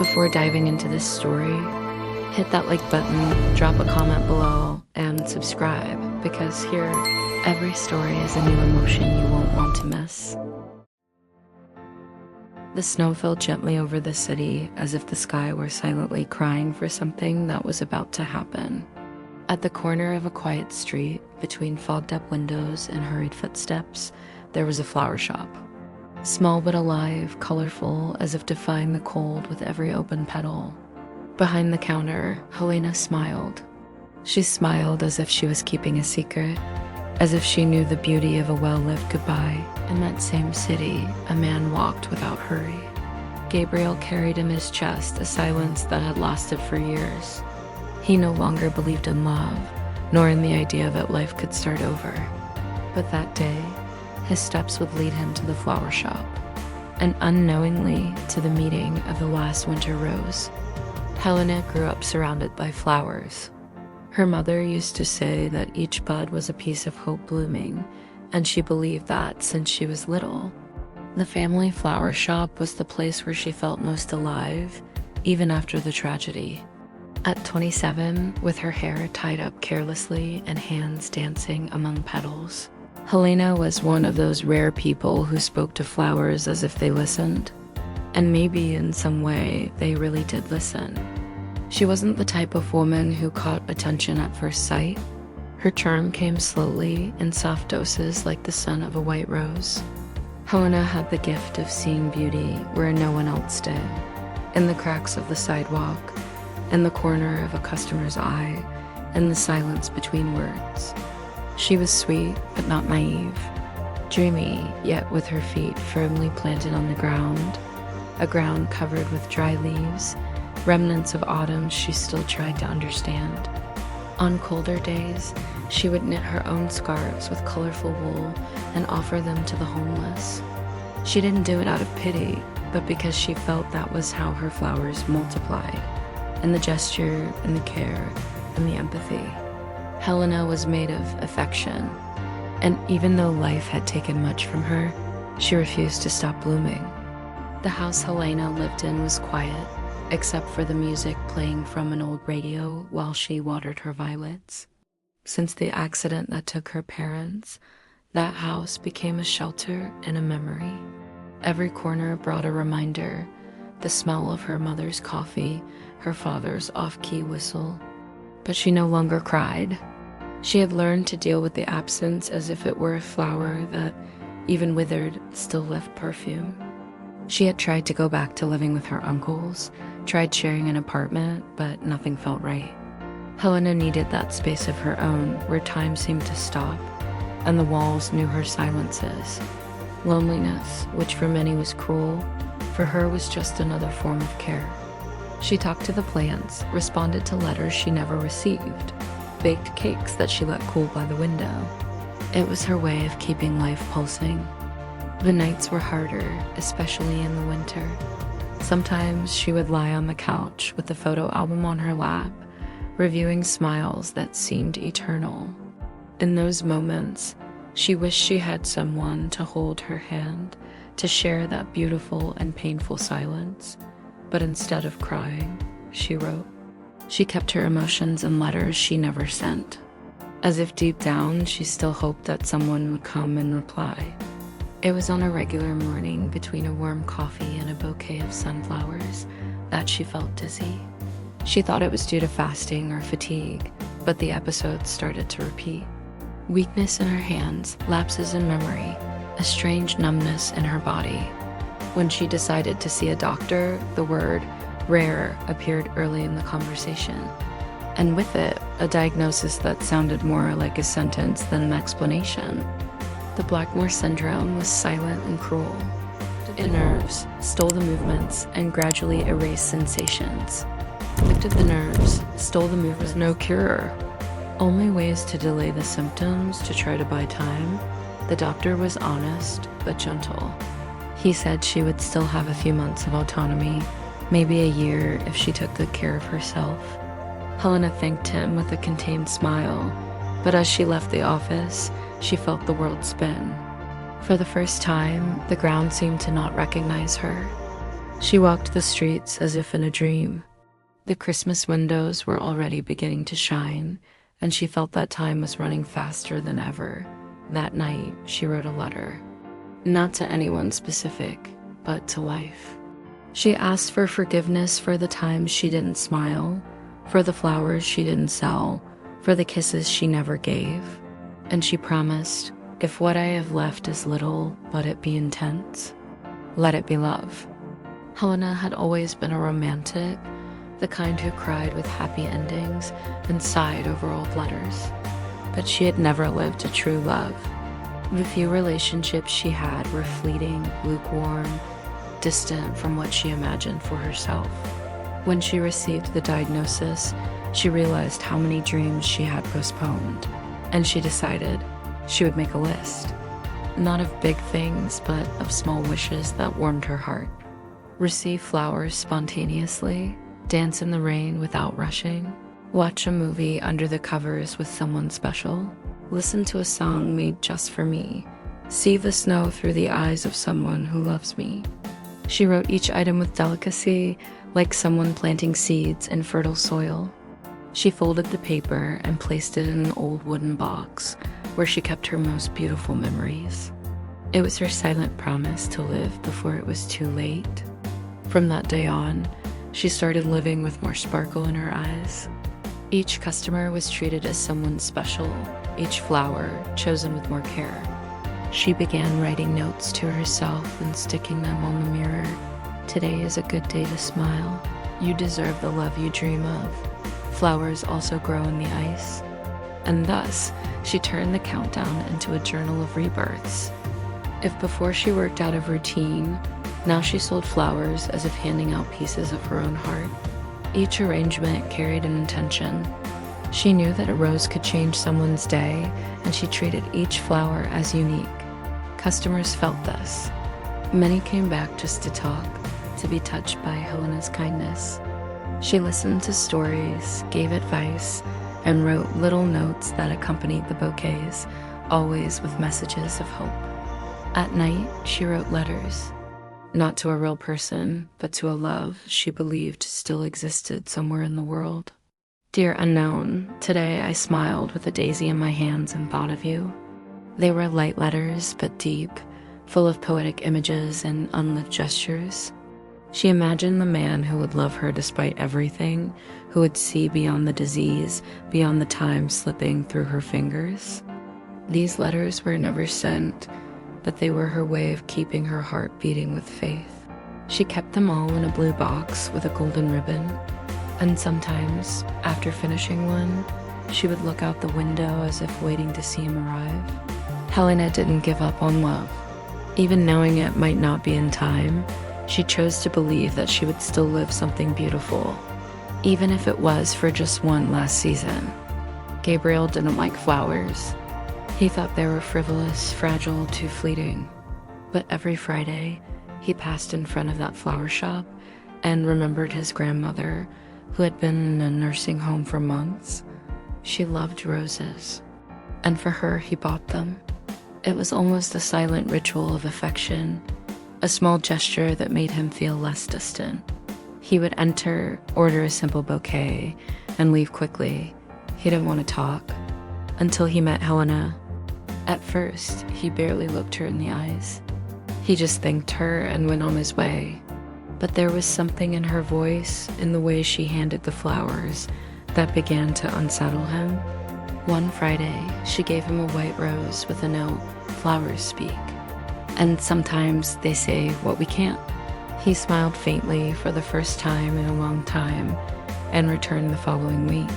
Before diving into this story, hit that like button, drop a comment below, and subscribe, because here, every story is a new emotion you won't want to miss. The snow fell gently over the city, as if the sky were silently crying for something that was about to happen. At the corner of a quiet street, between fogged-up windows and hurried footsteps, there was a flower shop. Small but alive, colorful, as if defying the cold with every open petal. Behind the counter, Helena smiled. She smiled as if she was keeping a secret, as if she knew the beauty of a well-lived goodbye. In that same city, a man walked without hurry. Gabriel carried in his chest a silence that had lasted for years. He no longer believed in love, nor in the idea that life could start over. But that day, his steps would lead him to the flower shop, and unknowingly to the meeting of the last winter rose. Helena grew up surrounded by flowers. Her mother used to say that each bud was a piece of hope blooming, and she believed that since she was little. The family flower shop was the place where she felt most alive, even after the tragedy. At 27, with her hair tied up carelessly and hands dancing among petals, Helena was one of those rare people who spoke to flowers as if they listened. And maybe in some way, they really did listen. She wasn't the type of woman who caught attention at first sight. Her charm came slowly in soft doses like the sun of a white rose. Helena had the gift of seeing beauty where no one else did. In the cracks of the sidewalk, in the corner of a customer's eye, in the silence between words. She was sweet, but not naive. Dreamy, yet with her feet firmly planted on the ground. A ground covered with dry leaves, remnants of autumn she still tried to understand. On colder days, she would knit her own scarves with colorful wool and offer them to the homeless. She didn't do it out of pity, but because she felt that was how her flowers multiplied, in the gesture, in the care, in the empathy. Helena was made of affection, and even though life had taken much from her, she refused to stop blooming. The house Helena lived in was quiet, except for the music playing from an old radio while she watered her violets. Since the accident that took her parents, that house became a shelter and a memory. Every corner brought a reminder, the smell of her mother's coffee, her father's off-key whistle. But she no longer cried. She had learned to deal with the absence as if it were a flower that, even withered, still left perfume. She had tried to go back to living with her uncles, tried sharing an apartment, but nothing felt right. Helena needed that space of her own where time seemed to stop, and the walls knew her silences. Loneliness, which for many was cruel, for her was just another form of care. She talked to the plants, responded to letters she never received, baked cakes that she let cool by the window. It was her way of keeping life pulsing. The nights were harder, especially in the winter. Sometimes she would lie on the couch with the photo album on her lap, reviewing smiles that seemed eternal. In those moments, she wished she had someone to hold her hand, to share that beautiful and painful silence. But instead of crying, she wrote. She kept her emotions in letters she never sent, as if deep down she still hoped that someone would come and reply. It was on a regular morning between a warm coffee and a bouquet of sunflowers that she felt dizzy. She thought it was due to fasting or fatigue, but the episodes started to repeat. Weakness in her hands, lapses in memory, a strange numbness in her body. When she decided to see a doctor, the word rare appeared early in the conversation, and with it, a diagnosis that sounded more like a sentence than an explanation. The Blackmore syndrome was silent and cruel. The nerves stole the movements and gradually erased sensations. Afflicted the nerves, stole the movements. No cure. Only ways to delay the symptoms to try to buy time. The doctor was honest but gentle. He said she would still have a few months of autonomy, maybe a year if she took good care of herself. Helena thanked him with a contained smile, but as she left the office, she felt the world spin. For the first time, the ground seemed to not recognize her. She walked the streets as if in a dream. The Christmas windows were already beginning to shine, and she felt that time was running faster than ever. That night, she wrote a letter. Not to anyone specific, but to life. She asked for forgiveness for the times she didn't smile, for the flowers she didn't sell, for the kisses she never gave. And she promised, if what I have left is little, but it be intense, let it be love. Helena had always been a romantic, the kind who cried with happy endings and sighed over old letters. But she had never lived a true love. The few relationships she had were fleeting, lukewarm, distant from what she imagined for herself. When she received the diagnosis, she realized how many dreams she had postponed, and she decided she would make a list. Not of big things, but of small wishes that warmed her heart. Receive flowers spontaneously, dance in the rain without rushing, watch a movie under the covers with someone special, listen to a song made just for me, see the snow through the eyes of someone who loves me. She wrote each item with delicacy, like someone planting seeds in fertile soil. She folded the paper and placed it in an old wooden box where she kept her most beautiful memories. It was her silent promise to live before it was too late. From that day on, she started living with more sparkle in her eyes. Each customer was treated as someone special, each flower chosen with more care. She began writing notes to herself and sticking them on the mirror. Today is a good day to smile. You deserve the love you dream of. Flowers also grow in the ice. And thus, she turned the countdown into a journal of rebirths. If before she worked out of routine, now she sold flowers as if handing out pieces of her own heart. Each arrangement carried an intention. She knew that a rose could change someone's day, and she treated each flower as unique. Customers felt this. Many came back just to talk, to be touched by Helena's kindness. She listened to stories, gave advice, and wrote little notes that accompanied the bouquets, always with messages of hope. At night, she wrote letters, not to a real person, but to a love she believed still existed somewhere in the world. Dear unknown, today I smiled with a daisy in my hands and thought of you. They were light letters, but deep, full of poetic images and unlived gestures. She imagined the man who would love her despite everything, who would see beyond the disease, beyond the time slipping through her fingers. These letters were never sent, but they were her way of keeping her heart beating with faith. She kept them all in a blue box with a golden ribbon, and sometimes, after finishing one, she would look out the window as if waiting to see him arrive. Helena didn't give up on love. Even knowing it might not be in time, she chose to believe that she would still live something beautiful, even if it was for just one last season. Gabriel didn't like flowers. He thought they were frivolous, fragile, too fleeting. But every Friday, he passed in front of that flower shop and remembered his grandmother, who had been in a nursing home for months. She loved roses, and for her, he bought them. It was almost a silent ritual of affection, a small gesture that made him feel less distant. He would enter, order a simple bouquet, and leave quickly. He didn't want to talk, until he met Helena. At first, he barely looked her in the eyes. He just thanked her and went on his way. But there was something in her voice, in the way she handed the flowers, that began to unsettle him. One Friday, she gave him a white rose with a note, "Flowers speak. And sometimes they say what we can't." He smiled faintly for the first time in a long time and returned the following week.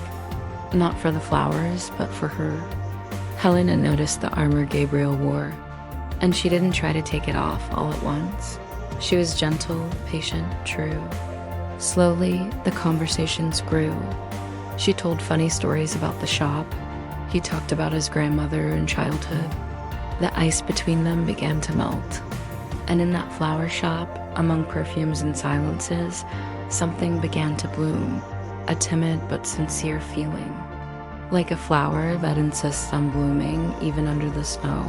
Not for the flowers, but for her. Helena noticed the armor Gabriel wore, and she didn't try to take it off all at once. She was gentle, patient, true. Slowly, the conversations grew. She told funny stories about the shop. He talked about his grandmother and childhood. The ice between them began to melt. And in that flower shop, among perfumes and silences, something began to bloom, a timid but sincere feeling. Like a flower that insists on blooming even under the snow.